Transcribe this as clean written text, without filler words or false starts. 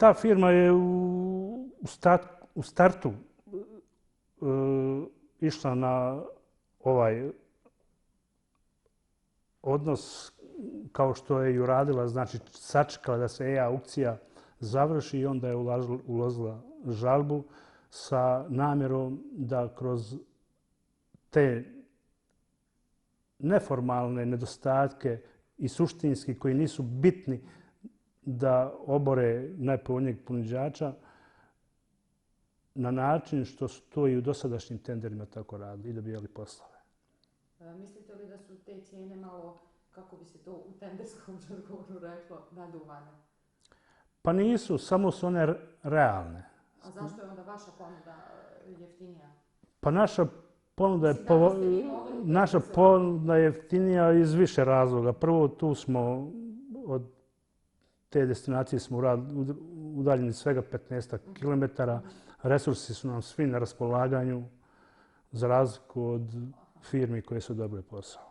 Ta firma je u startu išla na ovaj odnos kao što je i uradila, znači sačekala da se aukcija završi i onda je uložila žalbu sa namjerom da kroz te neformalne nedostatke i suštinski koji nisu bitni da obore najpovoljnijeg ponuđača na način što su to i u dosadašnjim tenderima tako radili i dobijali poslove. Mislite li da su te cijene malo, kako bi se to u tenderskom žargonu reklo, naduvane? Pa nisu, samo su one realne. A zašto je onda vaša ponuda jeftinija? Pa naša ponuda je jeftinija iz više razloga. Prvo, tu smo od te destinacije smo udaljeni svega 15 km. Resursi su nam svi na raspolaganju za razliku od firmi koje su dobile posao.